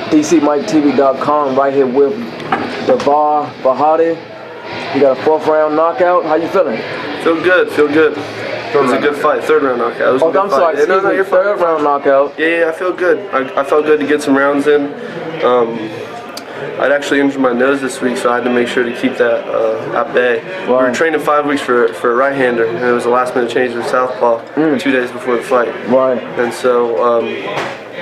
DCMikeTV.com, right here with Davar Ferhadi. You got a 4th round knockout. How you feeling? Feel good. It was a good fight. 3rd round knockout. Oh, I'm sorry. No, you're 3rd round knockout. Yeah, I feel good. I felt good to get some rounds in. I'd actually injured my nose this week, so I had to make sure to keep that at bay. Right. We were training 5 weeks for a right-hander, and it was a last-minute change to southpaw 2 days before the fight. Right. And so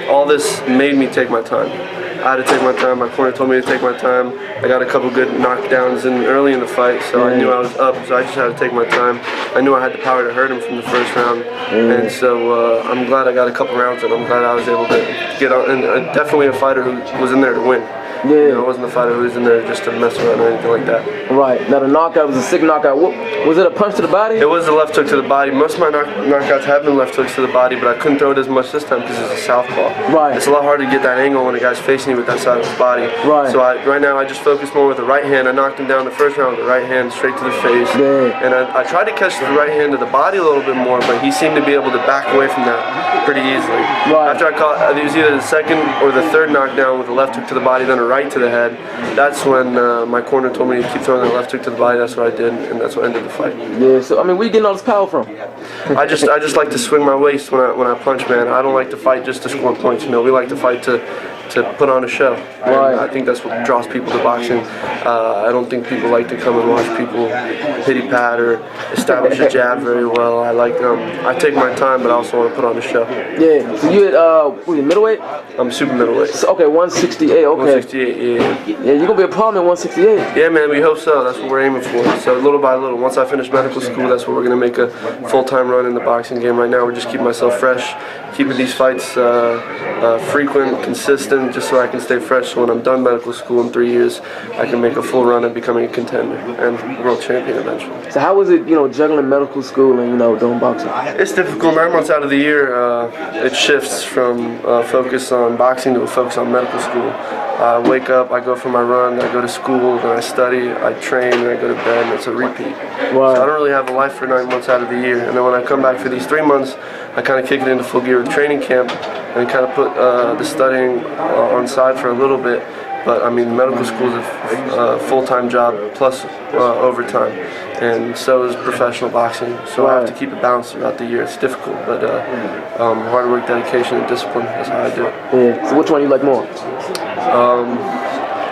all this made me take my time. I had to take my time. My corner told me to take my time. I got a couple good knockdowns in early in the fight, so I knew I was up, so I just had to take my time. I knew I had the power to hurt him from the 1st round, and so I'm glad I got a couple rounds in. I'm glad I was able to get on, and definitely a fighter who was in there to win. Yeah. You know, I wasn't a fighter who was in there just to mess around or anything like that. Right. Now the knockout was a sick knockout. Was it a punch to the body? It was a left hook to the body. Most of my knockouts have been left hooks to the body, but I couldn't throw it as much this time because it's a southpaw. Right. It's a lot harder to get that angle when a guy's facing you with that side of his body. Right. So right now I just focus more with the right hand. I knocked him down the 1st round with the right hand straight to the face. Yeah. And I tried to catch the right hand to the body a little bit more, but he seemed to be able to back away from that pretty easily. Right. After I caught, it was either the 2nd or the 3rd knockdown with a left hook to the body, then a right to the head. That's when my corner told me to keep throwing that left hook to the body. That's what I did, and that's what ended the fight. Yeah. So I mean, where you getting all this power from? I just like to swing my waist when I punch, man. I don't like to fight just to score points. You know, we like to fight to put on a show. Right. I think that's what draws people to boxing. I don't think people like to come and watch people pity pat or establish a jab very well. I take my time, but I also want to put on a show. Yeah. So you at middleweight? I'm super middleweight. So, okay, 168. Okay. 168. Yeah. Yeah, you're gonna be a problem at 168. Yeah, man, we hope so. That's what we're aiming for. So little by little, once I finish medical school, that's what we're gonna make a full-time run in the boxing game. Right now, we're just keeping myself fresh, keeping these fights frequent, consistent, just so I can stay fresh. So when I'm done medical school in 3 years, I can make a full run at becoming a contender and world champion eventually. So how was it, juggling medical school and doing boxing? It's difficult. 9 months out of the year, it shifts from focus on boxing to a focus on medical school. I wake up, I go for my run, I go to school, then I study, I train, and I go to bed, and it's a repeat. Wow. So I don't really have a life for 9 months out of the year. And then when I come back for these 3 months, I kind of kick it into full gear with training camp and kind of put the studying on side for a little bit. But I mean, medical school is a full-time job plus overtime, and so is professional boxing. So I have to keep it balanced throughout the year. It's difficult, but hard work, dedication, and discipline, that's how I do it. Yeah. So which one you like more?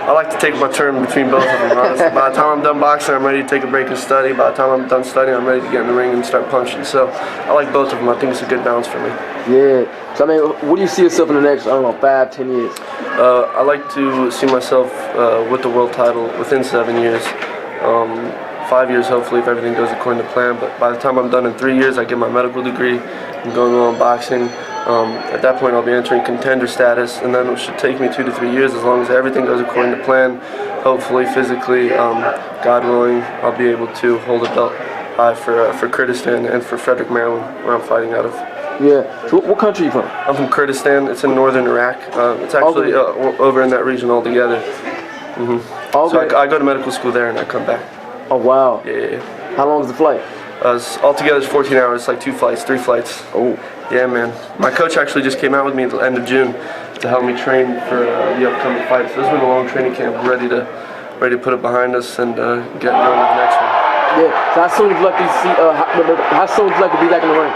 I like to take my turn between both of them, honestly. By the time I'm done boxing, I'm ready to take a break and study. By the time I'm done studying, I'm ready to get in the ring and start punching. So I like both of them. I think it's a good balance for me. Yeah. So I mean, what do you see yourself in the next, 5, 10 years? I like to see myself with the world title within 7 years. 5 years, hopefully, if everything goes according to plan. But by the time I'm done in 3 years, I get my medical degree. I'm going on boxing. At that point, I'll be entering contender status, and then it should take me 2 to 3 years, as long as everything goes according to plan. Hopefully, physically, God willing, I'll be able to hold a belt high for Kurdistan and for Frederick, Maryland, where I'm fighting out of. Yeah. So what country are you from? I'm from Kurdistan. It's in northern Iraq. It's actually over in that region altogether. Okay. So I go to medical school there, and I come back. Oh wow. Yeah. How long is the flight? Altogether it's 14 hours. It's like 2 flights, 3 flights. Oh. Yeah, man. My coach actually just came out with me at the end of June to help me train for the upcoming fight. So this has been a long training camp. We're ready to put it behind us and get going with the next one. Yeah. So how soon would you like to see? How soon would you like to be back in the ring?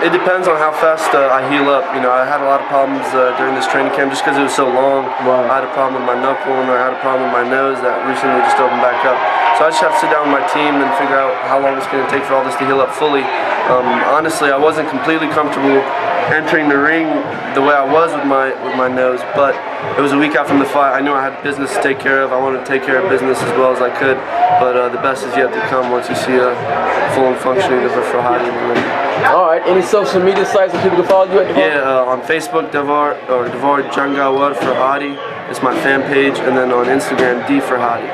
It depends on how fast I heal up. I had a lot of problems during this training camp just because it was so long. Wow. I had a problem with my knuckle and I had a problem with my nose that recently just opened back up. So I just have to sit down with my team and figure out how long it's going to take for all this to heal up fully. Honestly, I wasn't completely comfortable entering the ring the way I was with my nose, but it was a week out from the fight. I knew I had business to take care of. I wanted to take care of business as well as I could, but the best is yet to come once you see a full and functioning of a Ferhadi in the ring. All right. Any social media sites that people can follow you at? Davar? Yeah, on Facebook, Davar Jangawar Ferhadi. It's my fan page, and then on Instagram, D Ferhadi.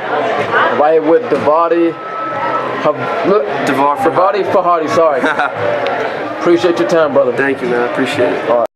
Right with Davar Ferhadi. Ferhadi. Sorry. Appreciate your time, brother. Thank you, man. I appreciate it. All right.